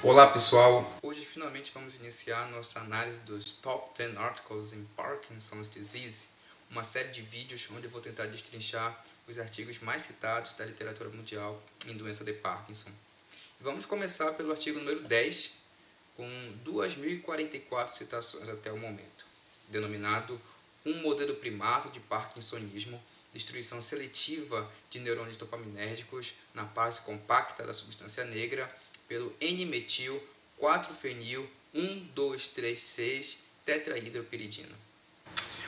Olá pessoal, hoje finalmente vamos iniciar nossa análise dos Top 10 Articles in Parkinson's Disease, uma série de vídeos onde eu vou tentar destrinchar os artigos mais citados da literatura mundial em doença de Parkinson. Vamos começar pelo artigo número 10, com 2.044 citações até o momento, denominado Um modelo primato de Parkinsonismo, destruição seletiva de neurônios dopaminérgicos na parte compacta da substância negra pelo N-metil 4-fenil 1,2,3,6-tetrahidropiridina.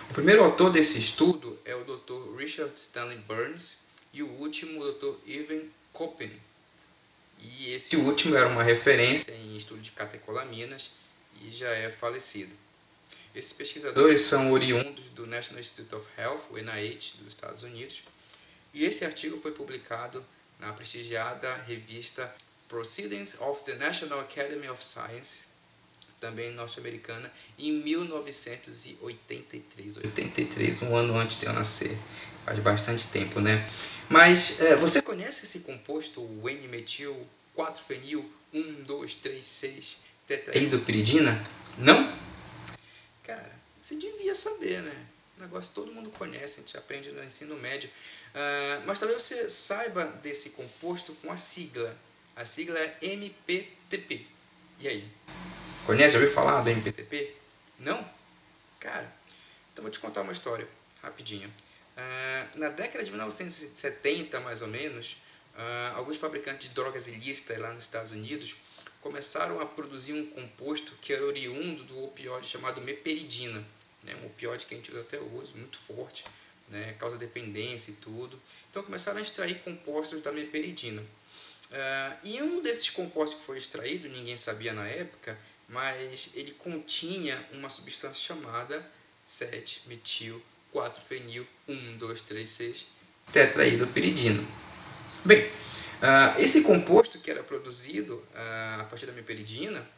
O primeiro autor desse estudo é o Dr. Richard Stanley Burns e o último o Dr. Irving Coppen. E esse último era uma referência em estudo de catecolaminas e já é falecido. Esses pesquisadores são oriundos do National Institute of Health, o NIH, dos Estados Unidos, e esse artigo foi publicado na prestigiada revista Proceedings of the National Academy of Science, também norte-americana, em 1983, um ano antes de eu nascer. Faz bastante tempo, né? Mas você conhece esse composto, o N-metil 4-fenil 1,2,3,6-tetrahidropiridina? Não? Cara, você devia saber, né? O negócio todo mundo conhece, a gente aprende no ensino médio. Mas talvez você saiba desse composto com a sigla. A sigla é MPTP. E aí? Conhece? Já ouviu falar do MPTP? Não? Cara, então vou te contar uma história, rapidinho. Na década de 1970, mais ou menos, alguns fabricantes de drogas ilícitas lá nos Estados Unidos começaram a produzir um composto que era oriundo do opioide chamado meperidina, né? Um opioide que a gente usa até hoje, muito forte, né? Causa dependência e tudo. Então começaram a extrair compostos da meperidina. E um desses compostos que foi extraído, ninguém sabia na época, mas ele continha uma substância chamada 7-metil-4-fenil 1,2,3,6-tetrahidropiridina. Bem, esse composto que era produzido a partir da meperidina,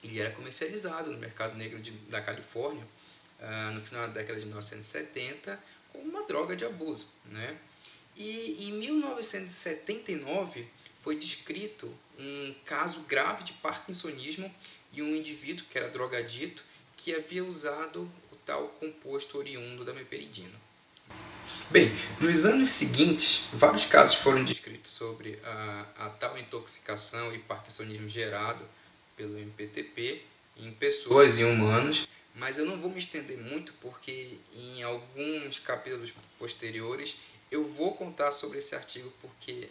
ele era comercializado no mercado negro da Califórnia no final da década de 1970 como uma droga de abuso, né? E em 1979 foi descrito um caso grave de parkinsonismo e um indivíduo que era drogadito que havia usado o tal composto oriundo da meperidina. Bem, nos anos seguintes, vários casos foram descritos sobre a tal intoxicação e parkinsonismo gerado pelo MPTP em pessoas e humanos, mas eu não vou me estender muito porque em alguns capítulos posteriores eu vou contar sobre esse artigo porque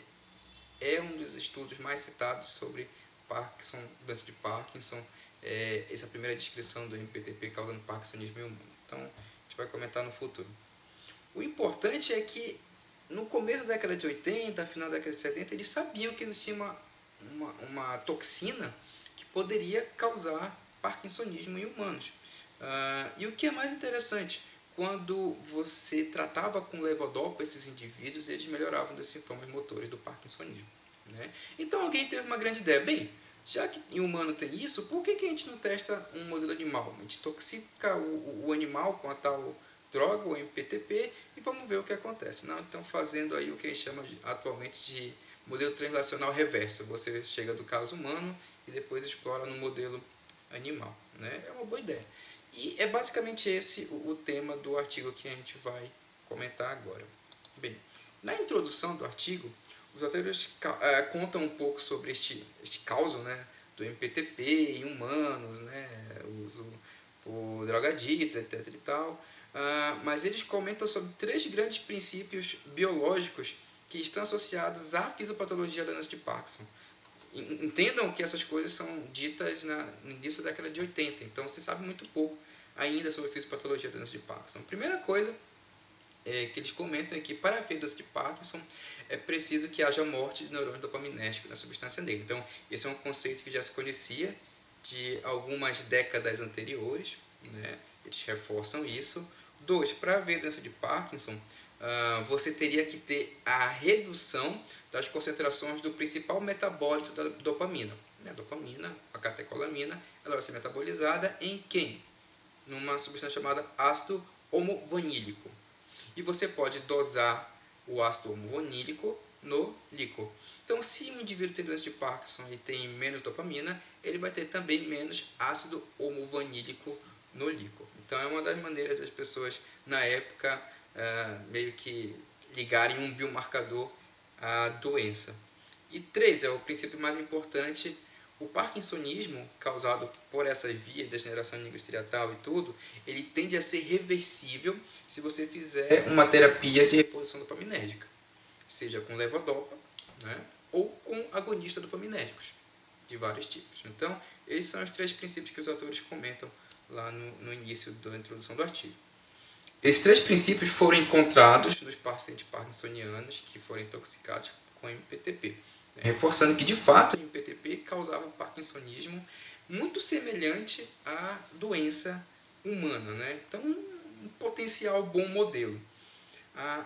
é um dos estudos mais citados sobre Parkinson, doença de Parkinson, essa é a primeira descrição do MPTP causando parkinsonismo em humano. Então, a gente vai comentar no futuro. O importante é que no começo da década de 80, final da década de 70, eles sabiam que existia uma toxina que poderia causar parkinsonismo em humanos. E o que é mais interessante, quando você tratava com levodopa esses indivíduos, eles melhoravam dos sintomas motores do parkinsonismo, né? Então alguém teve uma grande ideia, bem, já que em humano tem isso, por que a gente não testa um modelo animal? A gente toxica o animal com a tal droga, o MPTP, e vamos ver o que acontece. Não, então fazendo aí o que a gente chama atualmente de modelo translacional reverso. Você chega do caso humano e depois explora no modelo animal, né? É uma boa ideia. E é basicamente esse o tema do artigo que a gente vai comentar agora. Bem, na introdução do artigo, os autores contam um pouco sobre este caso, né, do MPTP em humanos, né, uso por drogaditos, etc. e tal. Mas eles comentam sobre 3 grandes princípios biológicos que estão associados à fisiopatologia da doença de Parkinson. Entendam que essas coisas são ditas no início da década de 80, então você sabe muito pouco ainda sobre a fisiopatologia da doença de Parkinson. A primeira coisa que eles comentam é que para a doença de Parkinson é preciso que haja morte de neurônios dopaminérgicos na substância negra. Então, esse é um conceito que já se conhecia de algumas décadas anteriores, né? Eles reforçam isso. 2, para haver doença de Parkinson, você teria que ter a redução das concentrações do principal metabólito da dopamina. A dopamina, a catecolamina, ela vai ser metabolizada em quem? Numa substância chamada ácido homovanílico. E você pode dosar o ácido homovanílico no líquor. Então, se um indivíduo tem doença de Parkinson e tem menos dopamina, ele vai ter também menos ácido homovanílico no líquor. Então, é uma das maneiras das pessoas, na época, meio que ligarem um biomarcador à doença. E 3, é o princípio mais importante, o parkinsonismo, causado por essas vias, degeneração nigrostriatal e tudo, ele tende a ser reversível se você fizer uma terapia de reposição dopaminérgica, seja com levodopa, né, ou com agonista dopaminérgicos, de vários tipos. Então, esses são os 3 princípios que os autores comentam lá no início da introdução do artigo. Esses 3 princípios foram encontrados nos pacientes parkinsonianos que foram intoxicados com MPTP, reforçando que, de fato, o MPTP causava parkinsonismo muito semelhante à doença humana, né? Então, um potencial bom modelo.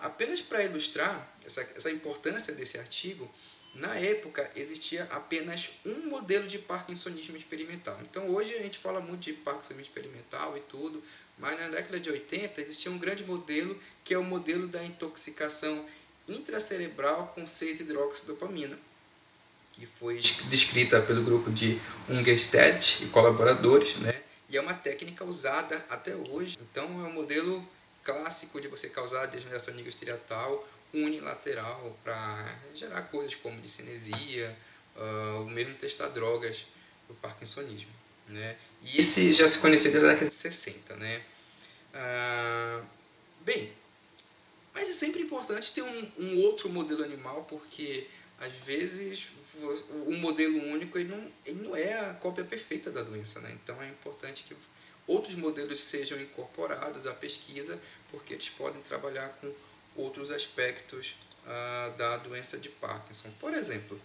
Apenas para ilustrar essa importância desse artigo, na época existia apenas um modelo de parkinsonismo experimental. Então, hoje a gente fala muito de parkinsonismo experimental e tudo, mas na década de 80 existia um grande modelo, que é o modelo da intoxicação intracerebral com 6-hidroxidopamina, que foi descrita pelo grupo de Ungerstedt e colaboradores, né? E é uma técnica usada até hoje. Então, é um modelo clássico de você causar degeneração nigrostriatal unilateral para gerar coisas como discinesia, ou mesmo testar drogas para o parkinsonismo, né? E esse já se conhecia desde a década de 60, né? Bem, mas é sempre importante ter um outro modelo animal, porque às vezes um modelo único ele não é a cópia perfeita da doença, né? Então é importante que outros modelos sejam incorporados à pesquisa, porque eles podem trabalhar com outros aspectos da doença de Parkinson. Por exemplo,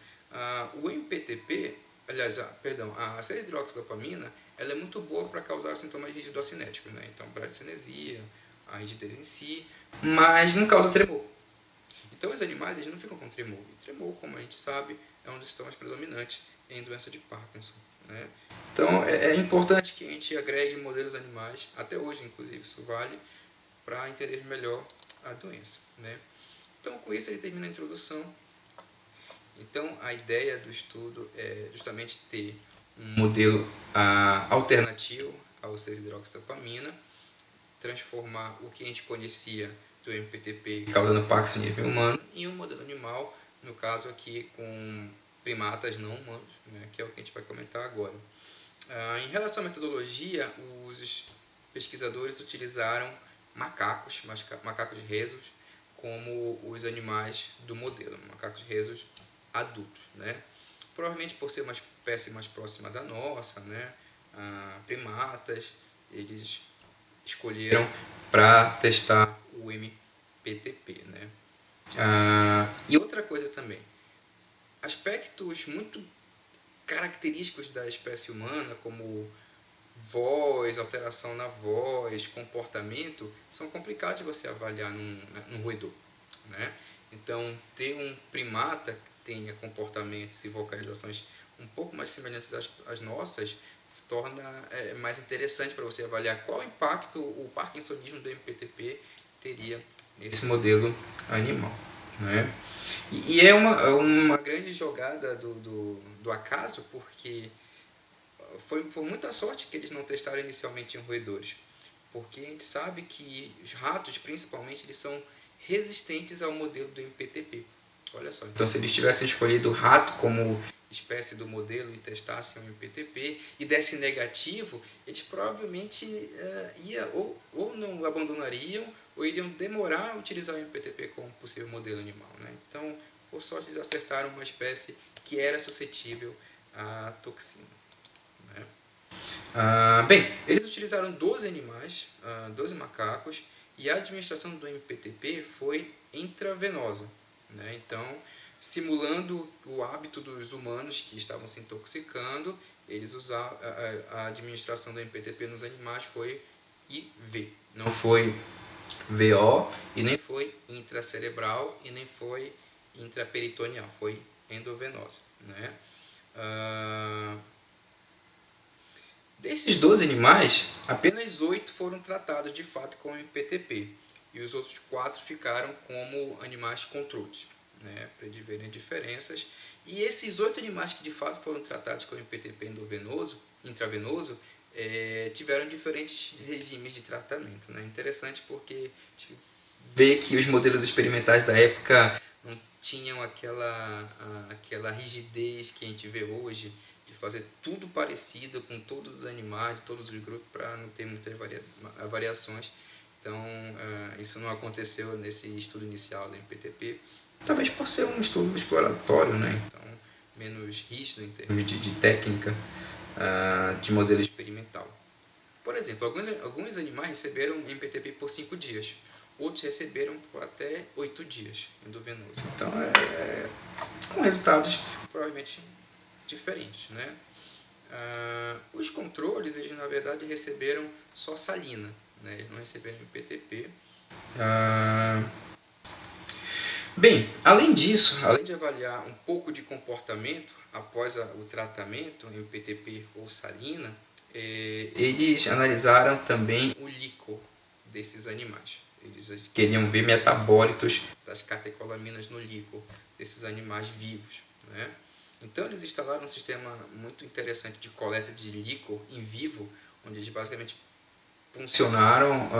o MPTP, aliás, a 6-hidroxidopamina, ela é muito boa para causar sintomas rigidocinéticos, né? Então, bradicinesia, a rigidez em si, mas não causa tremor. Então, os animais eles não ficam com tremor. E tremor, como a gente sabe, é um dos sintomas predominantes em doença de Parkinson, né? Então, é importante que a gente agregue modelos animais, até hoje, inclusive, isso vale, para entender melhor a doença, né? Então, com isso, ele termina a introdução. Então, a ideia do estudo é justamente ter um modelo alternativo ao 6-hidroxidopamina, transformar o que a gente conhecia do MPTP causando parkinsonismo humano em um modelo animal, no caso aqui com primatas não humanos, né, que é o que a gente vai comentar agora. Em relação à metodologia, os pesquisadores utilizaram macacos de rhesus, como os animais do modelo, macacos de rhesus adultos, né? Provavelmente por ser uma espécie mais próxima da nossa, né, primatas, eles escolheram para testar o MPTP, né? E outra coisa também, aspectos muito característicos da espécie humana, como voz, alteração na voz, comportamento, são complicados de você avaliar num roedor, né? Então, ter um primata que tenha comportamentos e vocalizações um pouco mais semelhantes às nossas torna mais interessante para você avaliar qual impacto o parkinsonismo do MPTP teria nesse modelo animal, né? E é uma grande jogada do acaso, porque foi por muita sorte que eles não testaram inicialmente em roedores, porque a gente sabe que os ratos, principalmente, eles são resistentes ao modelo do MPTP. Olha só, então se eles tivessem escolhido o rato como espécie do modelo e testassem o MPTP e desse negativo, eles provavelmente ou não abandonariam ou iriam demorar a utilizar o MPTP como possível modelo animal, né? Então, por sorte, eles acertaram uma espécie que era suscetível à toxina, né? Bem, eles utilizaram 12 animais, 12 macacos, e a administração do MPTP foi intravenosa, né? Então, simulando o hábito dos humanos que estavam se intoxicando, eles usaram a administração do MPTP nos animais foi IV, não foi VO e nem foi intracerebral e nem foi intraperitoneal, foi endovenosa, né? Desses 12 animais, apenas 8 foram tratados de fato com MPTP e os outros 4 ficaram como animais controles, né, prediverem diferenças. E esses 8 animais que de fato foram tratados com MPTP intravenoso, tiveram diferentes regimes de tratamento, né? Interessante porque a gente vê que os modelos experimentais da época não tinham aquela rigidez que a gente vê hoje, de fazer tudo parecido com todos os animais, de todos os grupos, para não ter muitas variações. Então, isso não aconteceu nesse estudo inicial do MPTP, talvez por ser um estudo exploratório, né? Então, menos rígido em termos de técnica, de modelo experimental. Por exemplo, alguns animais receberam MPTP por 5 dias, outros receberam por até 8 dias endovenoso. Então, com resultados provavelmente diferentes, né? Os controles, eles na verdade receberam só salina, né? Eles não receberam MPTP. Bem, além disso, além de avaliar um pouco de comportamento após o tratamento, MPTP ou salina, eles analisaram também o líquor desses animais. Eles queriam ver metabólitos das catecolaminas no líquor desses animais vivos, né? Então eles instalaram um sistema muito interessante de coleta de líquor em vivo, onde eles basicamente funcionaram,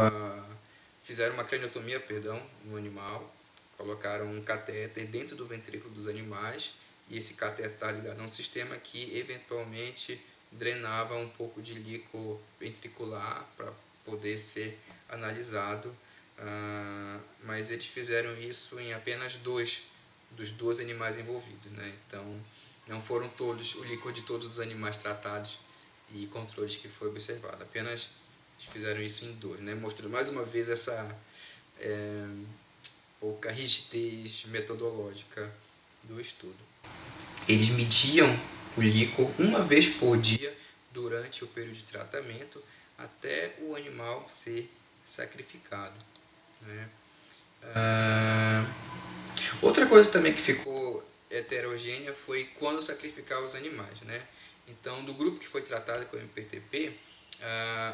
fizeram uma craniotomia, no animal, colocaram um catéter dentro do ventrículo dos animais, e esse catéter está ligado a um sistema que eventualmente drenava um pouco de líquor ventricular para poder ser analisado, mas eles fizeram isso em apenas 2 dos 12 animais envolvidos, né? Então não foram todos o líquor de todos os animais tratados e controles que foi observado, apenas eles fizeram isso em 2, né? Mostrando mais uma vez essa pouca rigidez metodológica do estudo. Eles mediam o líquor uma vez por dia durante o período de tratamento até o animal ser sacrificado, né? Outra coisa também que ficou heterogênea foi quando sacrificar os animais, né? Então, do grupo que foi tratado com MPTP,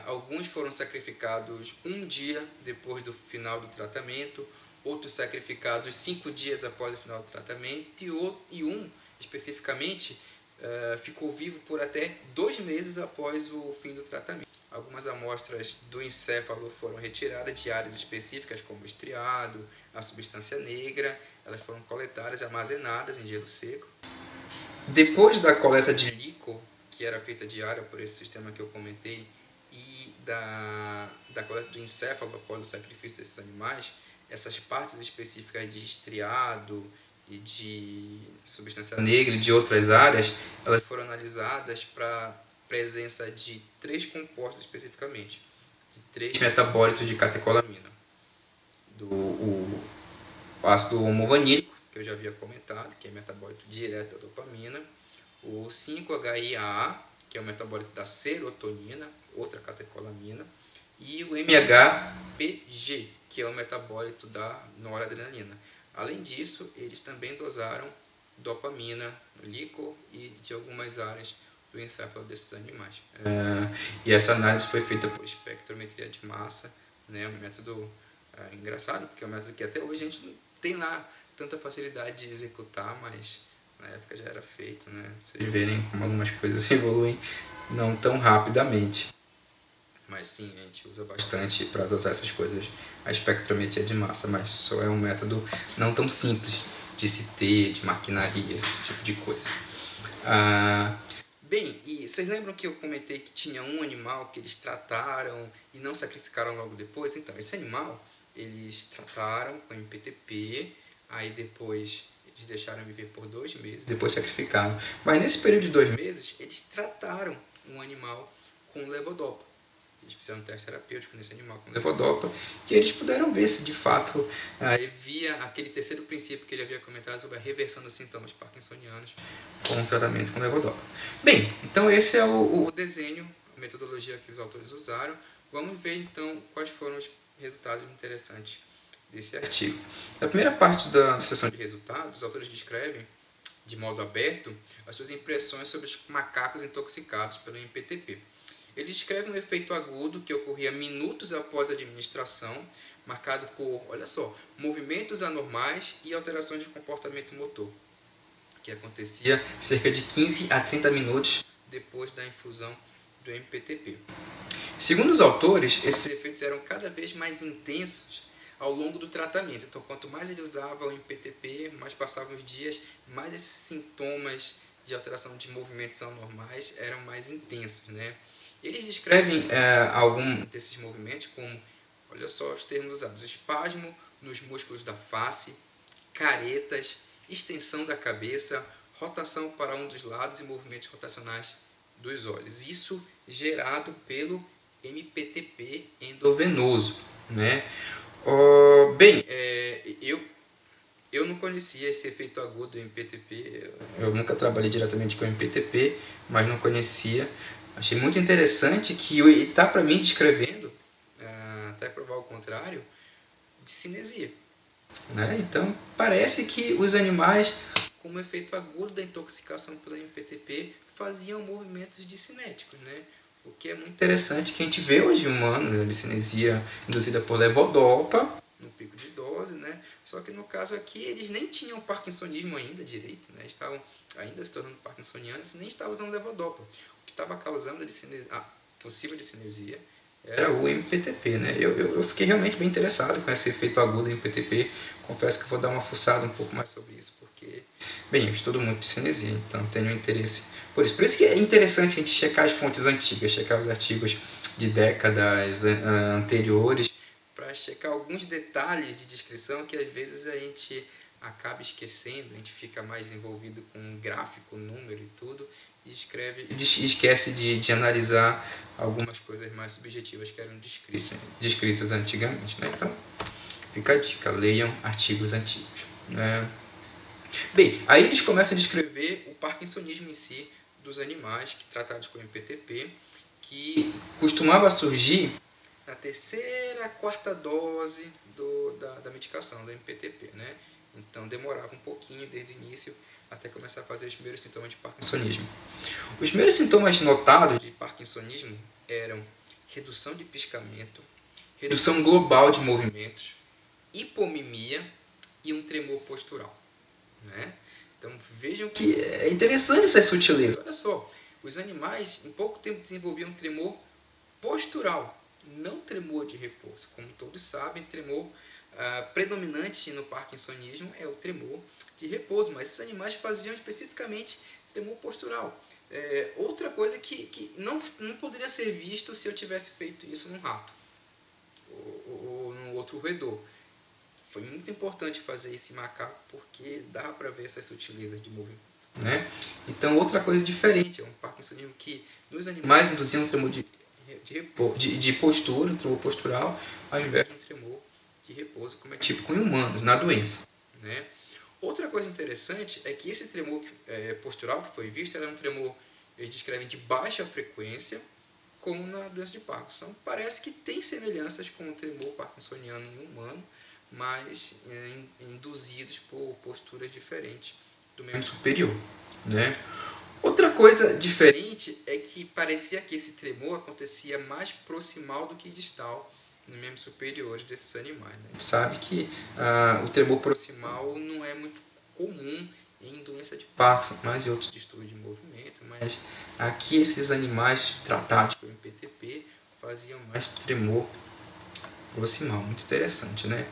alguns foram sacrificados 1 dia depois do final do tratamento, outros sacrificados 5 dias após o final do tratamento, e um especificamente ficou vivo por até 2 meses após o fim do tratamento. Algumas amostras do encéfalo foram retiradas de áreas específicas, como o estriado, a substância negra. Elas foram coletadas e armazenadas em gelo seco. Depois da coleta de líquor, que era feita diária por esse sistema que eu comentei, e da coleta do encéfalo após o sacrifício desses animais, essas partes específicas de estriado e de substância negra e de outras áreas, elas foram analisadas para presença de 3 compostos especificamente, de 3 metabólitos de catecolamina. O ácido homovanílico, que eu já havia comentado, que é metabólito direto da dopamina, o 5-HIAA, que é o metabólito da serotonina, outra catecolamina, e o MHPG, que é o metabólito da noradrenalina. Além disso, eles também dosaram dopamina no líquor e de algumas áreas do encéfalo desses animais. E essa análise foi feita por espectrometria de massa, né? Um método engraçado, porque é um método que até hoje a gente não tem lá tanta facilidade de executar, mas na época já era feito, né? Vocês verem como algumas coisas evoluem não tão rapidamente. Mas sim, a gente usa bastante para dosar essas coisas a espectrometria de massa, mas só é um método não tão simples de se ter, de maquinaria, esse tipo de coisa. Bem, e vocês lembram que eu comentei que tinha um animal que eles trataram e não sacrificaram logo depois? Então, esse animal, eles trataram com MPTP, aí depois eles deixaram viver por 2 meses, depois sacrificaram. Mas nesse período de 2 meses, eles trataram um animal com levodopa. Eles fizeram um teste terapêutico nesse animal com levodopa e eles puderam ver se de fato havia aquele terceiro princípio que ele havia comentado sobre a reversão dos sintomas parkinsonianos com o tratamento com levodopa. Bem, então esse é o desenho, a metodologia que os autores usaram. Vamos ver então quais foram os resultados interessantes desse artigo. Na primeira parte da seção de resultados, os autores descrevem de modo aberto as suas impressões sobre os macacos intoxicados pelo MPTP. Ele descreve um efeito agudo que ocorria minutos após a administração, marcado por, olha só, movimentos anormais e alterações de comportamento motor, que acontecia cerca de 15 a 30 minutos depois da infusão do MPTP. Segundo os autores, esses efeitos eram cada vez mais intensos ao longo do tratamento. Então, quanto mais ele usava o MPTP, mais passavam os dias, mais esses sintomas de alteração de movimentos anormais eram mais intensos, né? Eles descrevem algum desses movimentos como, olha só os termos usados: espasmo nos músculos da face, caretas, extensão da cabeça, rotação para um dos lados e movimentos rotacionais dos olhos. Isso gerado pelo MPTP endovenoso, né? Bem, eu não conhecia esse efeito agudo do MPTP, eu nunca trabalhei diretamente com MPTP, mas não conhecia. Achei muito interessante que está para mim descrevendo, até provar o contrário, de cinesia, né? Então parece que os animais com o efeito agudo da intoxicação pelo MPTP faziam movimentos discinéticos, né? O que é muito interessante, que a gente vê hoje humano, né, de cinesia induzida por levodopa, no pico de dose, né? Só que no caso aqui eles nem tinham parkinsonismo ainda direito, né? Estavam ainda se tornando parkinsonianos e nem estavam usando levodopa. O que estava causando a possível discinesia era o MPTP, né? Eu fiquei realmente bem interessado com esse efeito agudo do MPTP. Confesso que vou dar uma fuçada um pouco mais sobre isso, porque, bem, eu estudo muito de cinesia, então tenho interesse por isso. Por isso que é interessante a gente checar as fontes antigas, checar os artigos de décadas anteriores, para checar alguns detalhes de descrição que às vezes a gente acaba esquecendo, a gente fica mais envolvido com gráfico, número e tudo, e esquece de analisar algumas coisas mais subjetivas que eram descritas antigamente, né? Então, fica a dica, leiam artigos antigos, né? Bem, aí eles começam a descrever o parkinsonismo em si dos animais tratados com MPTP, que costumava surgir na terceira, quarta dose da medicação, do MPTP, né? Então demorava um pouquinho desde o início até começar a fazer os primeiros sintomas de parkinsonismo. Os primeiros sintomas notados de parkinsonismo eram redução de piscamento, redução global de movimentos, hipomimia e um tremor postural, né? Então vejam que é interessante essa sutileza. Olha só, os animais em pouco tempo desenvolviam tremor postural, não tremor de repouso. Como todos sabem, tremor predominante no parkinsonismo é o tremor de repouso, mas esses animais faziam especificamente tremor postural. Outra coisa que não poderia ser visto se eu tivesse feito isso num rato ou num outro roedor. Foi muito importante fazer esse macaco porque dá para ver essas sutilezas de movimento, né? Então, outra coisa diferente é um parkinsonismo que nos animais induzia um tremor de postura, um tremor postural, ao invés de um tremor de repouso, como é típico em humanos, na doença, né? Outra coisa interessante é que esse tremor postural que foi visto era um tremor, eles descrevem, de baixa frequência, como na doença de Parkinson. Parece que tem semelhanças com o tremor parkinsoniano em humano, mas induzidos por posturas diferentes do membro superior, né? Outra coisa diferente é que parecia que esse tremor acontecia mais proximal do que distal nos membros superiores desses animais, né? A gente sabe que o tremor proximal não é muito comum em doença de Parkinson, mas em outros distúrbios de movimento, mas aqui esses animais tratados com MPTP faziam mais tremor proximal. Muito interessante, né?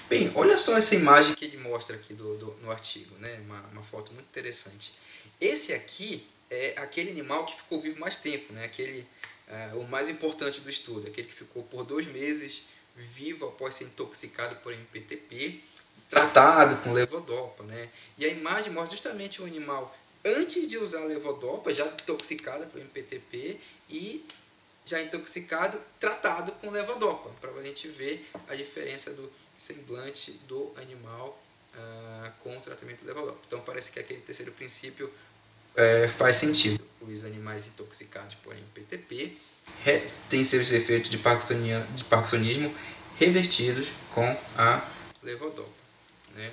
Bem, olha só essa imagem que ele mostra aqui no artigo, né? Uma foto muito interessante. Esse aqui é aquele animal que ficou vivo mais tempo, né? O mais importante do estudo, aquele que ficou por 2 meses vivo após ser intoxicado por MPTP, tratado com levodopa, né? E a imagem mostra justamente o animal antes de usar a levodopa, já intoxicado por MPTP e já intoxicado, tratado com levodopa, para a gente ver a diferença do semblante do animal com o tratamento de levodopa. Então parece que aquele terceiro princípio faz sentido. Os animais intoxicados por MPTP têm seus efeitos de parkinsonismo revertidos com a levodopa, né?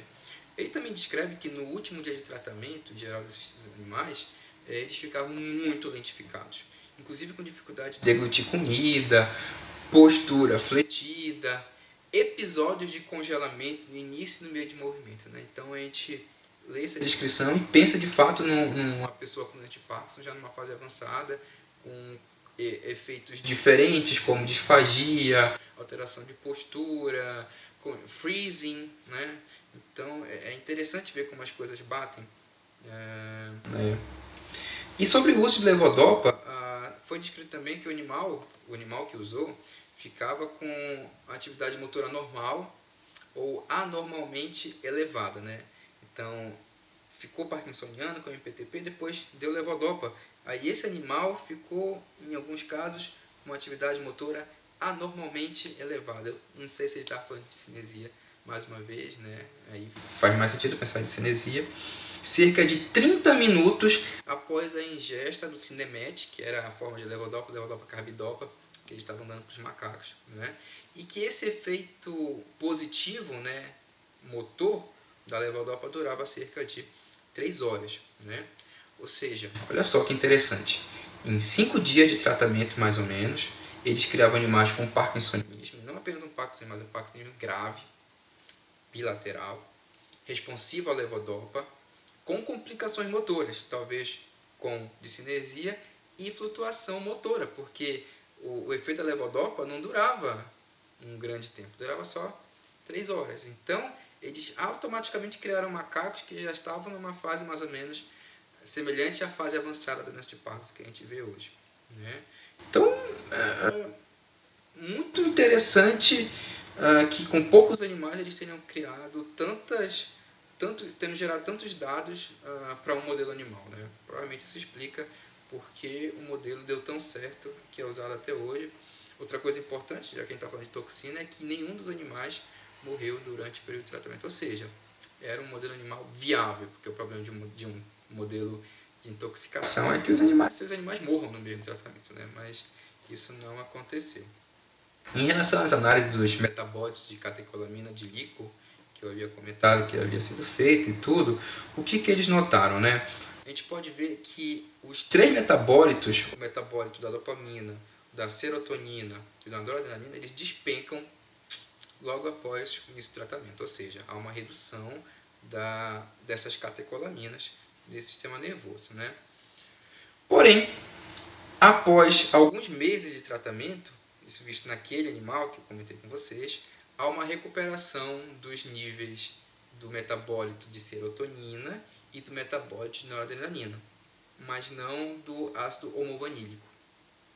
Ele também descreve que no último dia de tratamento, em geral, desses animais, eles ficavam muito lentificados. inclusive com dificuldade de deglutir comida, postura fletida, episódios de congelamento no início e no meio de movimento, né? Então a gente lê essa descrição e pensa de fato numa pessoa com doença de Parkinson já numa fase avançada, com efeitos diferentes como disfagia, alteração de postura, freezing, né? Então é interessante ver como as coisas batem. E sobre o uso de levodopa, foi descrito também que o animal que usou ficava com atividade motora normal ou anormalmente elevada, né? Então ficou parkinsoniano com MPTP, depois deu levodopa. Aí esse animal ficou, em alguns casos, com uma atividade motora anormalmente elevada. Eu não sei se ele está falando de cinesia mais uma vez, né? Aí faz mais sentido pensar em cinesia. Cerca de 30 minutos após a ingesta do Cinemet, que era a forma de levodopa carbidopa, que eles estavam dando para os macacos, né? E que esse efeito positivo, né, motor da levodopa durava cerca de 3 horas, né? Ou seja, olha só que interessante, em 5 dias de tratamento mais ou menos, eles criavam animais com parkinsonismo, não apenas um Parkinson, mas um parkinsonismo grave, bilateral, responsivo à levodopa, com complicações motoras, talvez com discinesia e flutuação motora, porque o efeito da levodopa não durava um grande tempo, durava só 3 horas. Então, eles automaticamente criaram macacos que já estavam numa fase mais ou menos semelhante à fase avançada da doença de Parkinson que a gente vê hoje, né? Então, muito interessante que com poucos animais eles tenham criado tendo gerado tantos dados para um modelo animal, né? Provavelmente isso explica porque o modelo deu tão certo que é usado até hoje. Outra coisa importante, já que a gente está falando de toxina, é que nenhum dos animais morreu durante o período de tratamento. Ou seja, era um modelo animal viável, porque o problema de um modelo de intoxicação é que os animais morram no meio do tratamento, né? Mas isso não aconteceu. Em relação às análises dos metabólitos de catecolamina de líquor, que eu havia comentado que havia sido feito e tudo, o que eles notaram, né? A gente pode ver que os 3 metabólitos, o metabólito da dopamina, da serotonina e da noradrenalina, eles despencam logo após o início do tratamento, ou seja, há uma redução dessas catecolaminas desse sistema nervoso, né? Porém, após alguns meses de tratamento, isso visto naquele animal que eu comentei com vocês, há uma recuperação dos níveis do metabólito de serotonina e do metabólito de noradrenalina, mas não do ácido homovanílico,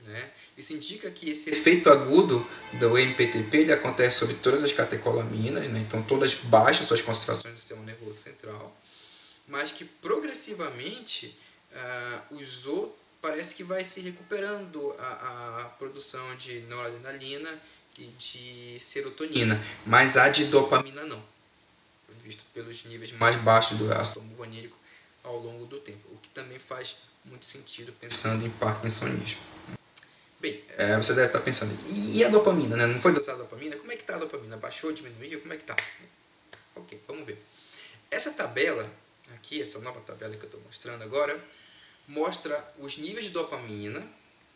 né? Isso indica que esse efeito agudo do MPTP ele acontece sobre todas as catecolaminas, né? Então todas baixam suas concentrações no sistema nervoso central, mas que progressivamente os outros parece que vai se recuperando a produção de noradrenalina e de serotonina, mas a de dopamina não, visto pelos níveis mais baixos do ácido homovanílico ao longo do tempo, o que também faz muito sentido pensando em parkinsonismo. Bem, você deve estar pensando, e a dopamina, né? Não foi dosada a dopamina? Como é que está a dopamina? Baixou, diminuiu? Como é que está? Ok, vamos ver. Essa tabela aqui, essa nova tabela que eu estou mostrando agora, mostra os níveis de dopamina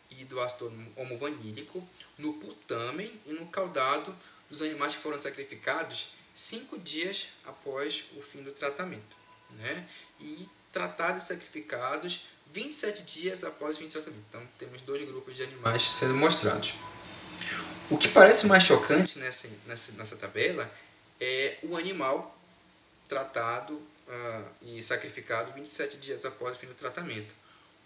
e do ácido homovanílico no putamen e no caudado dos animais que foram sacrificados 5 dias após o fim do tratamento, né? E tratados e sacrificados 27 dias após o fim do tratamento. Então, temos 2 grupos de animais sendo mostrados. O que parece mais chocante nessa tabela é o animal tratado e sacrificado 27 dias após o fim do tratamento.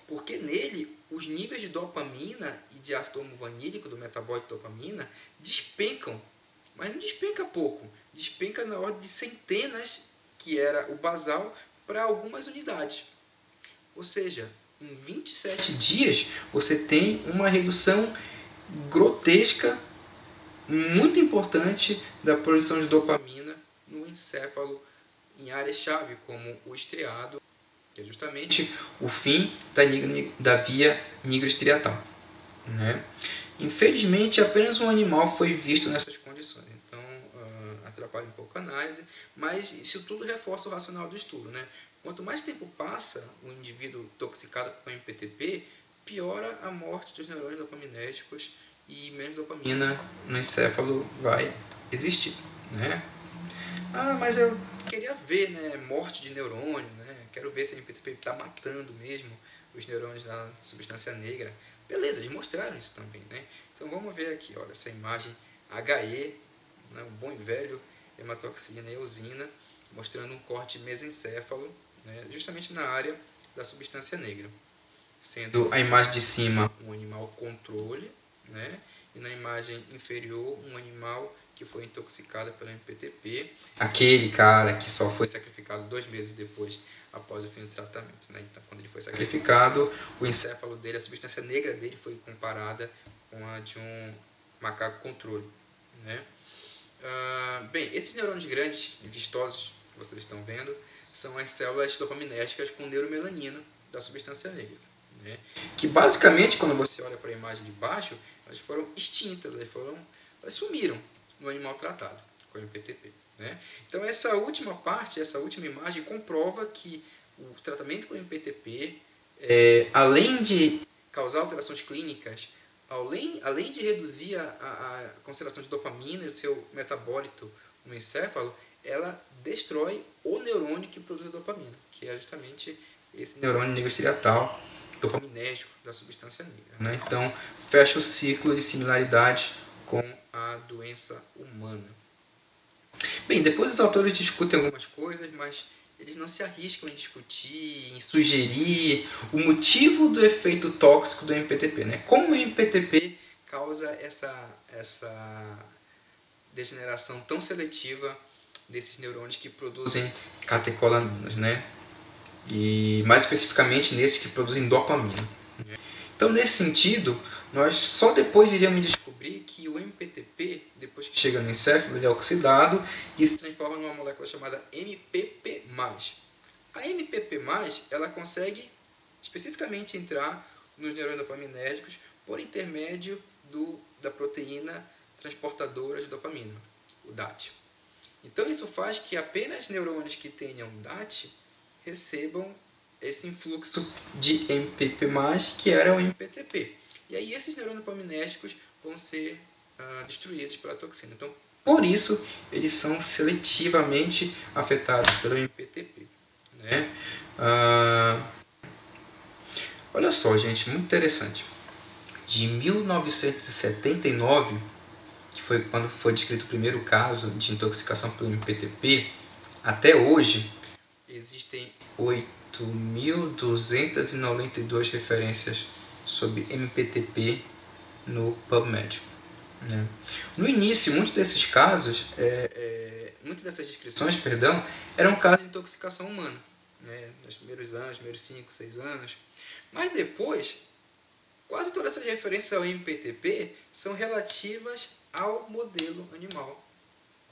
Porque nele, os níveis de dopamina e de ácido homovanílico, do metabólito de dopamina, despencam. Mas não despenca pouco, despenca na ordem de centenas, que era o basal, para algumas unidades. Ou seja, em 27 dias, você tem uma redução grotesca, muito importante, da produção de dopamina no encéfalo em áreas-chave, como o estriado, que é justamente o fim da via nigroestriatal, né? Infelizmente, apenas um animal foi visto nessas condições, então atrapalha um pouco a análise, mas isso tudo reforça o racional do estudo, né? Quanto mais tempo passa o indivíduo intoxicado com MPTP, piora a morte dos neurônios dopaminérgicos e menos dopamina no encéfalo vai existir, né? Ah, mas eu queria ver, né, morte de neurônio, né? Quero ver se a MPTP está matando mesmo os neurônios da substância negra. Beleza, eles mostraram isso também, né? Então vamos ver aqui, olha, essa imagem HE, né, um bom e velho hematoxina e eosina, mostrando um corte mesencéfalo, né, justamente na área da substância negra. Sendo a imagem de cima um animal controle, né, e na imagem inferior um animal que foi intoxicado pelo MPTP, aquele cara que só foi sacrificado 2 meses depois após o fim do tratamento, né? Então, quando ele foi sacrificado, o encéfalo dele, a substância negra dele foi comparada com a de um macaco controle, né? Bem, esses neurônios grandes e vistosos que vocês estão vendo são as células dopaminérgicas com neuromelanina da substância negra, né? Que basicamente, quando você olha para a imagem de baixo, elas foram extintas, elas sumiram no animal tratado com MPTP, né? Então essa última parte, essa última imagem comprova que o tratamento com MPTP, além de causar alterações clínicas, além de reduzir a concentração de dopamina e o seu metabólito no encéfalo, ela destrói o neurônio que produz a dopamina, que é justamente esse neurônio negro-striatal dopaminérgico da substância negra, né? Então fecha o ciclo de similaridade com a doença humana. Bem, depois os autores discutem algumas coisas, mas eles não se arriscam em discutir, em sugerir o motivo do efeito tóxico do MPTP, né? Como o MPTP causa essa degeneração tão seletiva desses neurônios que produzem catecolaminas, né? E mais especificamente nesses que produzem dopamina. Então, nesse sentido, nós só depois iríamos descobrir que o MPTP, depois que chega no encéfalo, ele é oxidado e se transforma numa molécula chamada MPP+. A MPP+, ela consegue especificamente entrar nos neurônios dopaminérgicos por intermédio da proteína transportadora de dopamina, o DAT. Então, isso faz que apenas neurônios que tenham DAT recebam esse influxo de MPP+, que era o MPTP. E aí esses neurônios dopaminérgicos vão ser destruídos pela toxina. Então, por isso, eles são seletivamente afetados pelo MPTP, né? Olha só, gente, muito interessante. De 1979, que foi quando foi descrito o primeiro caso de intoxicação pelo MPTP, até hoje, existem 8.292 referências sobre MPTP no PubMed, né? No início, muitos desses casos, muitas dessas descrições, eram casos de intoxicação humana, né? Nos primeiros anos, primeiros 5, 6 anos. Mas depois, quase todas essas referências ao MPTP são relativas ao modelo animal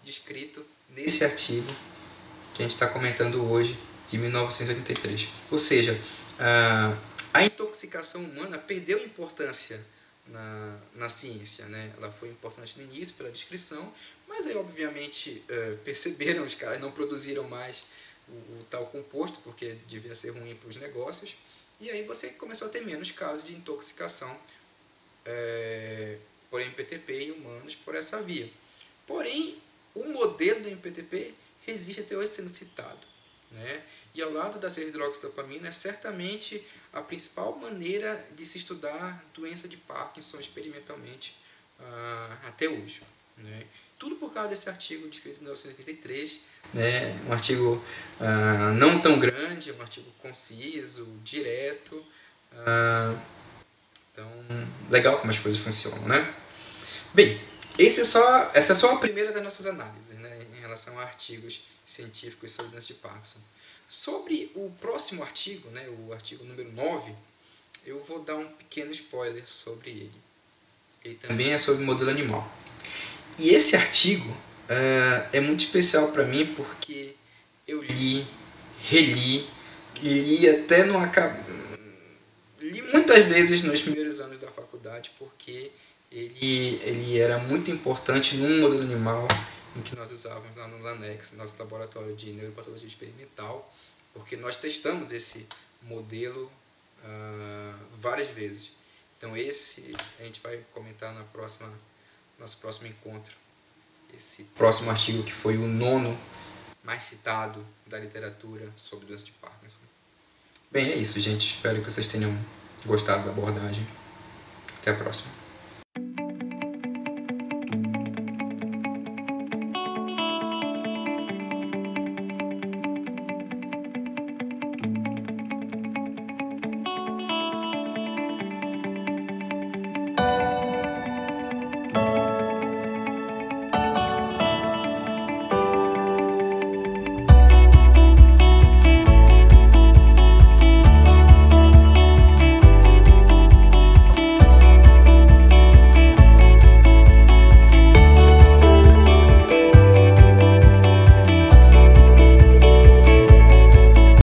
descrito nesse artigo que a gente está comentando hoje, de 1983. Ou seja, a intoxicação humana perdeu importância na ciência, né? Ela foi importante no início pela descrição, mas aí obviamente perceberam, os caras não produziram mais o tal composto, porque devia ser ruim para os negócios, e aí você começou a ter menos casos de intoxicação por MPTP em humanos por essa via. Porém, o modelo do MPTP resiste até hoje sendo citado, né? E ao lado da 6-hidroxidopamina é certamente a principal maneira de se estudar doença de Parkinson experimentalmente até hoje, né? Tudo por causa desse artigo descrito em 1983, né? Um artigo não tão grande, um artigo conciso, direto. Então, legal como as coisas funcionam, né? Bem, essa é só a primeira das nossas análises, né, em relação a artigos científicos sobre doença de Parkinson. Sobre o próximo artigo, né, o artigo número 9, eu vou dar um pequeno spoiler sobre ele. Ele também é sobre modelo animal. E esse artigo é muito especial para mim porque eu li até não li muitas vezes nos primeiros anos da faculdade porque ele era muito importante num modelo animal em que nós usávamos lá no LANEX, nosso laboratório de neuropatologia experimental, porque nós testamos esse modelo várias vezes. Então esse a gente vai comentar nosso próximo encontro. Esse próximo artigo que foi o 9º mais citado da literatura sobre doença de Parkinson. Bem, é isso, gente. Espero que vocês tenham gostado da abordagem. Até a próxima.